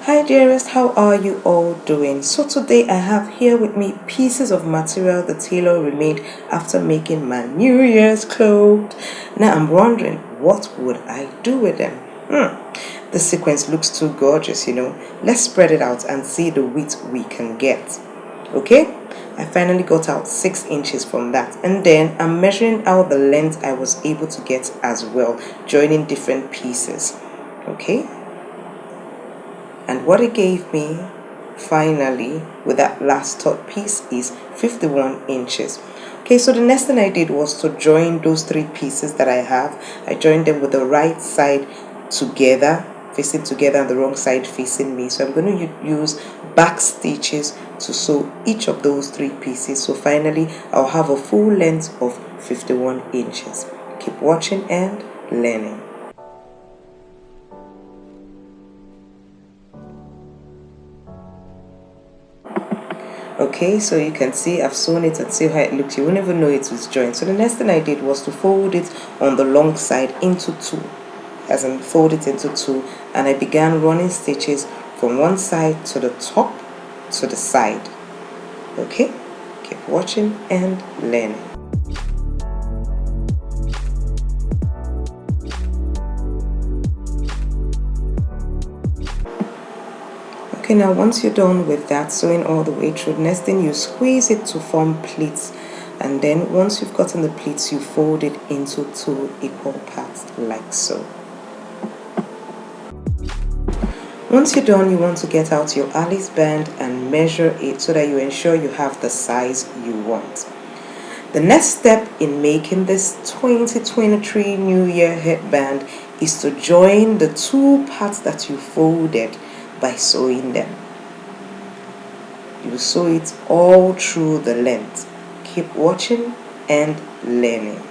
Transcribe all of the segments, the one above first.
Hi dearest, how are you all doing? So today I have here with me pieces of material the tailor remade after making my New Year's clothes. Now I'm wondering, what would I do with them? The sequence looks too gorgeous, Let's spread it out and see the width we can get. Okay, I finally got out 6 inches from that, and then I'm measuring out the length I was able to get as well, joining different pieces. Okay, and what it gave me finally with that last third piece is 51 inches. Okay, so the next thing I did was to join those 3 pieces that I have. I joined them with the right side together, facing together, and the wrong side facing me. So I'm going to use back stitches to sew each of those 3 pieces. So finally I'll have a full length of 51 inches. Keep watching and learning. Okay, so you can see I've sewn it and see how it looks. You won't even know it was joined. So the next thing I did was to fold it on the long side into 2, as in fold it into 2, and I began running stitches from one side to the top to the side. Okay, keep watching and learning. Okay, now once you're done with that, sewing all the way through, next thing you squeeze it to form pleats, and then once you've gotten the pleats, you fold it into 2 equal parts like so. Once you're done, you want to get out your Alice band and measure it so that you ensure you have the size you want. The next step in making this 2023 New Year headband is to join the 2 parts that you folded by sewing them. You sew it all through the length. Keep watching and learning.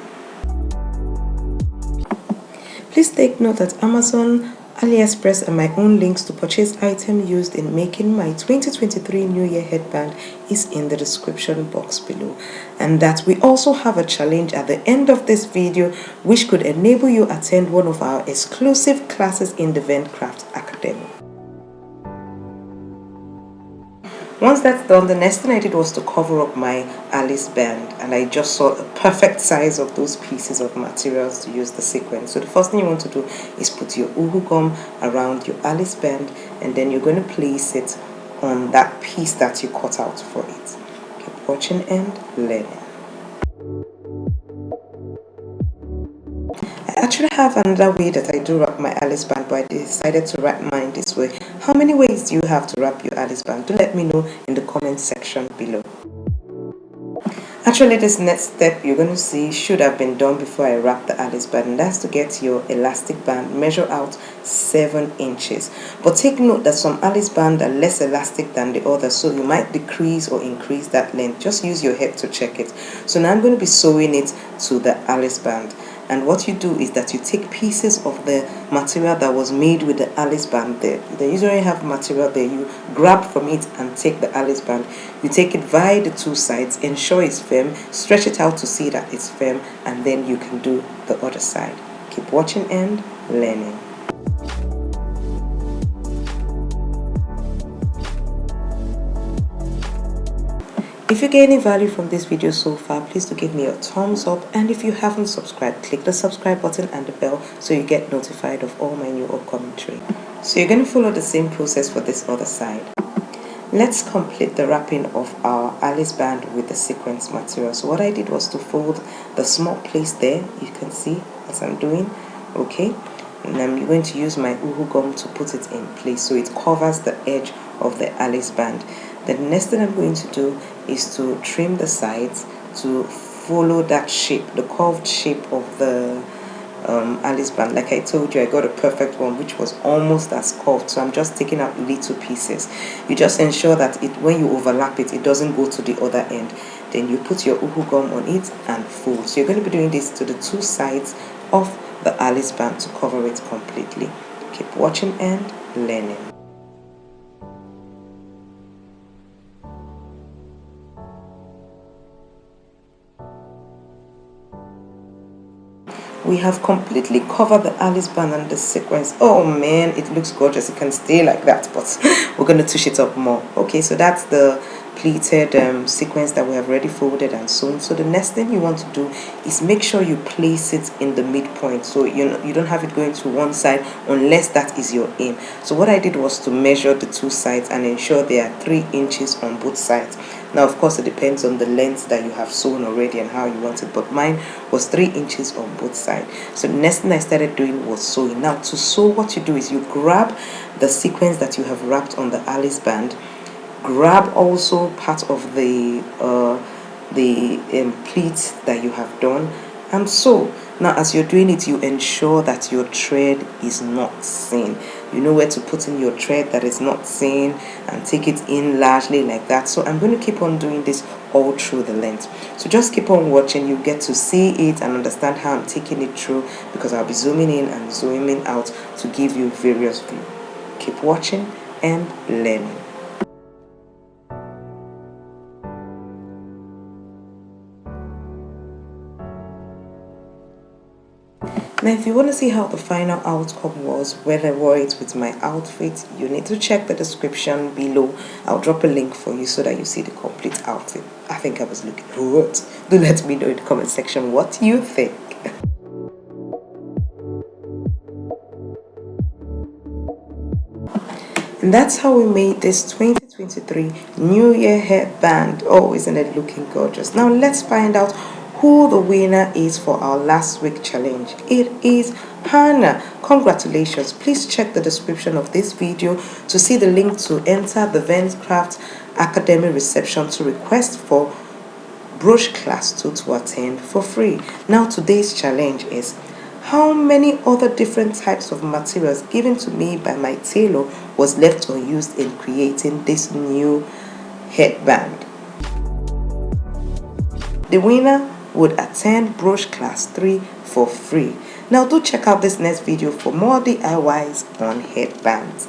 Please take note that Amazon, AliExpress, and my own links to purchase items used in making my 2023 New Year headband is in the description box below, and that we also have a challenge at the end of this video which could enable you attend one of our exclusive classes in the Dvent Craft Academy. Once that's done, the next thing I did was to cover up my Alice band, and I just saw a perfect size of those pieces of materials to use the sequence. So the first thing you want to do is put your uhu gum around your Alice band, and then you're going to place it on that piece that you cut out for it. Keep watching and learning. I actually have another way that I do wrap my Alice band, but I decided to wrap mine this way. How many ways do you have to wrap your Alice band? Do let me know in the comment section below. Actually, this next step you're going to see should have been done before I wrap the Alice band, and that's to get your elastic band, measure out 7 inches. But take note that some Alice band are less elastic than the others, so you might decrease or increase that length. Just use your head to check it. So now I'm going to be sewing it to the Alice band. And what you do is that you take pieces of the material that was made with the Alice band there. They usually have material there. You grab from it and take the Alice band. You take it via the 2 sides, ensure it's firm, stretch it out to see that it's firm, and then you can do the other side. Keep watching and learning. If you get any value from this video so far, please do give me a thumbs up, and if you haven't subscribed, click the subscribe button and the bell so you get notified of all my new upcoming training. So you're going to follow the same process for this other side. Let's complete the wrapping of our Alice band with the sequence material. So what I did was to fold the small place there, you can see as I'm doing, okay, and I'm going to use my uhu gum to put it in place so it covers the edge of the Alice band. The next thing I'm going to do is to trim the sides to follow that shape, the curved shape of the Alice band. Like I told you, I got a perfect one which was almost as curved, so I'm just taking out little pieces. You just ensure that when you overlap it, it doesn't go to the other end. Then you put your uhu gum on it and fold. So you're going to be doing this to the 2 sides of the Alice band to cover it completely. Keep watching and learning. we have completely covered the Alice band and the sequence. Oh man, it looks gorgeous. It can stay like that, but we're going to touch it up more. Okay, so that's the pleated sequence that we have already folded and sewn. So the next thing you want to do is make sure you place it in the midpoint, so you don't have it going to one side unless that is your aim. So what I did was to measure the two sides and ensure there are 3 inches on both sides. Now of course it depends on the length that you have sewn already and how you want it, but mine was 3 inches on both sides. So the next thing I started doing was sewing. Now to sew, what you do is you grab the sequence that you have wrapped on the Alice band, grab also part of the pleats that you have done, and sew. Now as you're doing it, you ensure that your thread is not seen. You know where to put in your thread that is not seen and take it in largely like that. So I'm going to keep on doing this all through the length. So just keep on watching. You get to see it and understand how I'm taking it through, because I'll be zooming in and zooming out to give you various views. Keep watching and learning. Now if you want to see how the final outcome was when I wore it with my outfit, you need to check the description below. I'll drop a link for you so that you see the complete outfit. I think I was looking good. Do let me know in the comment section what you think. And that's how we made this 2023 New Year headband. Oh, isn't it looking gorgeous? Now let's find out who the winner is for our last week challenge. It is Hannah. Congratulations. Please check the description of this video to see the link to enter the Dvent Craft Academy reception to request for Brush Class 2 to attend for free. Now today's challenge is: how many other different types of materials given to me by my tailor was left unused in creating this new headband? The winner would attend Brush Class 3 for free. Now do check out this next video for more DIYs on headbands.